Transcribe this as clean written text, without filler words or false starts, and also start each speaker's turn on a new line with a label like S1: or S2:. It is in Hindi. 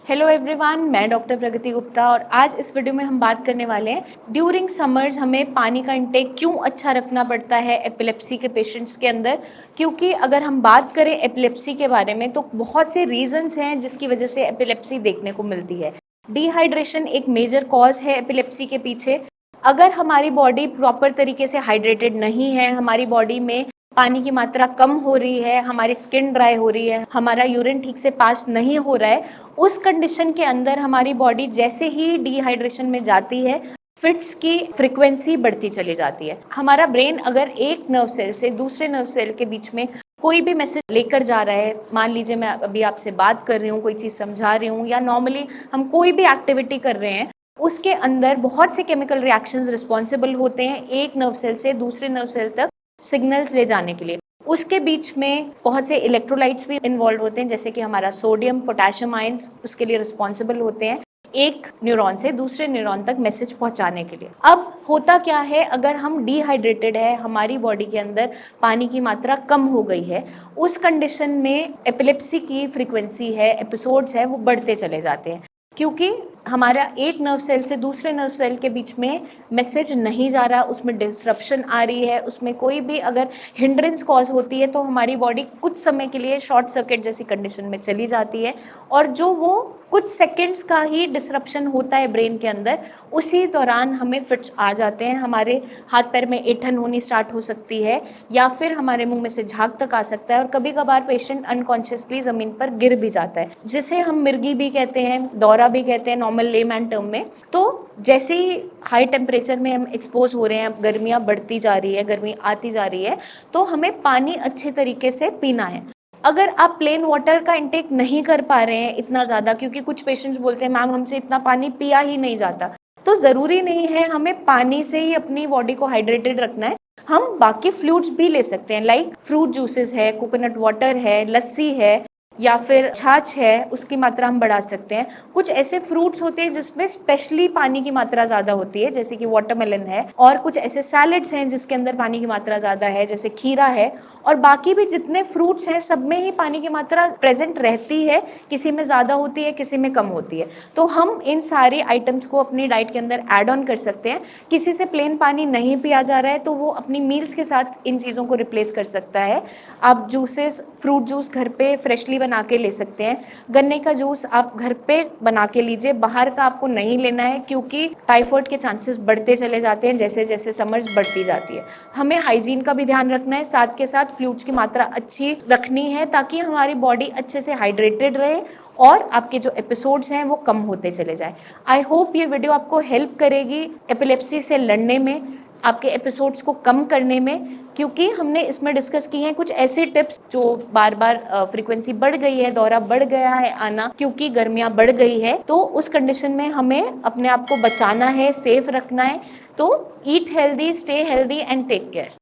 S1: हेलो एवरीवन, मैं डॉक्टर प्रगति गुप्ता और आज इस वीडियो में हम बात करने वाले हैं ड्यूरिंग समर्स हमें पानी का इंटेक क्यों अच्छा रखना पड़ता है एपिलेप्सी के पेशेंट्स के अंदर। क्योंकि अगर हम बात करें एपिलेप्सी के बारे में तो बहुत से रीजंस हैं जिसकी वजह से एपिलेप्सी देखने को मिलती है। डिहाइड्रेशन एक मेजर कॉज है एपिलेप्सी के पीछे। अगर हमारी बॉडी प्रॉपर तरीके से हाइड्रेटेड नहीं है, हमारी बॉडी में पानी की मात्रा कम हो रही है, हमारी स्किन ड्राई हो रही है, हमारा यूरिन ठीक से पास नहीं हो रहा है, उस कंडीशन के अंदर हमारी बॉडी जैसे ही डिहाइड्रेशन में जाती है, फिट्स की फ्रीक्वेंसी बढ़ती चली जाती है। हमारा ब्रेन अगर एक नर्व सेल से दूसरे नर्व सेल के बीच में कोई भी मैसेज लेकर जा रहा है, मान लीजिए मैं अभी आपसे बात कर रही हूँ, कोई चीज़ समझा रही हूँ या नॉर्मली हम कोई भी एक्टिविटी कर रहे हैं, उसके अंदर बहुत से केमिकल रिएक्शंस रिस्पॉन्सिबल होते हैं एक नर्व सेल से दूसरे नर्व सेल तक सिग्नल्स ले जाने के लिए। उसके बीच में बहुत से इलेक्ट्रोलाइट्स भी इन्वॉल्व होते हैं, जैसे कि हमारा सोडियम पोटेशियम आयंस उसके लिए रिस्पॉन्सिबल होते हैं एक न्यूरॉन से दूसरे न्यूरॉन तक मैसेज पहुंचाने के लिए। अब होता क्या है, अगर हम डिहाइड्रेटेड है, हमारी बॉडी के अंदर पानी की मात्रा कम हो गई है, उस कंडीशन में एपिलेप्सी की फ्रीक्वेंसी है, एपिसोड्स है, वो बढ़ते चले जाते हैं। क्योंकि हमारा एक नर्व सेल से दूसरे नर्व सेल के बीच में मैसेज नहीं जा रहा, उसमें डिसरप्शन आ रही है, उसमें कोई भी अगर हिंड्रेंस कॉज होती है तो हमारी बॉडी कुछ समय के लिए शॉर्ट सर्किट जैसी कंडीशन में चली जाती है। और जो वो कुछ सेकंड्स का ही डिसरप्शन होता है ब्रेन के अंदर, उसी दौरान हमें फिट्स आ जाते हैं, हमारे हाथ पैर में ऐंठन होनी स्टार्ट हो सकती है या फिर हमारे मुंह में से झाग तक आ सकता है और कभी कभार पेशेंट अनकॉन्शियसली ज़मीन पर गिर भी जाता है, जिसे हम मिर्गी भी कहते हैं, दौरा भी कहते हैं नॉर्मल लेमैन टर्म में। तो जैसे ही हाई टेम्परेचर में हम एक्सपोज हो रहे हैं, गर्मियाँ बढ़ती जा रही है, गर्मी आती जा रही है, तो हमें पानी अच्छे तरीके से पीना है। अगर आप प्लेन वाटर का इंटेक नहीं कर पा रहे हैं इतना ज़्यादा, क्योंकि कुछ पेशेंट्स बोलते हैं मैम हमसे इतना पानी पिया ही नहीं जाता, तो ज़रूरी नहीं है हमें पानी से ही अपनी बॉडी को हाइड्रेटेड रखना है। हम बाकी फ्लूइड्स भी ले सकते हैं, लाइक फ्रूट जूसेस है, कोकोनट वाटर है, लस्सी है या फिर छाछ है, उसकी मात्रा हम बढ़ा सकते हैं। कुछ ऐसे फ्रूट्स होते हैं जिसमें स्पेशली पानी की मात्रा ज़्यादा होती है, जैसे कि वाटरमेलन है, और कुछ ऐसे सैलेड्स हैं जिसके अंदर पानी की मात्रा ज़्यादा है, जैसे खीरा है, और बाकी भी जितने फ्रूट्स हैं सब में ही पानी की मात्रा प्रेजेंट रहती है, किसी में ज़्यादा होती है, किसी में कम होती है। तो हम इन सारे आइटम्स को अपनी डाइट के अंदर ऐड ऑन कर सकते हैं। किसी से प्लेन पानी नहीं पिया जा रहा है तो वो अपनी मील्स के साथ इन चीज़ों को रिप्लेस कर सकता है। आप जूसेस, फ्रूट जूस घर पे फ्रेशली बना के ले सकते हैं। गन्ने का जूस आप घर पे बना के लीजिए, बाहर का आपको नहीं लेना है, क्योंकि टाइफाइड के चांसेस बढ़ते चले जाते हैं जैसे जैसे समर्स बढ़ती जाती है। हमें हाइजीन का भी ध्यान रखना है, साथ के साथ फ्लूइड्स की मात्रा अच्छी रखनी है ताकि हमारी बॉडी अच्छे से हाइड्रेटेड रहे और आपके जो एपिसोड्स हैं वो कम होते चले जाए। आई होप ये वीडियो आपको हेल्प करेगी एपिलेप्सी से लड़ने में, आपके एपिसोड्स को कम करने में, क्योंकि हमने इसमें डिस्कस किए हैं कुछ ऐसे टिप्स जो बार बार फ्रीक्वेंसी बढ़ गई है, दौरा बढ़ गया है आना, क्योंकि गर्मियाँ बढ़ गई है, तो उस कंडीशन में हमें अपने आप को बचाना है, सेफ रखना है। तो eat healthy, stay healthy and take care.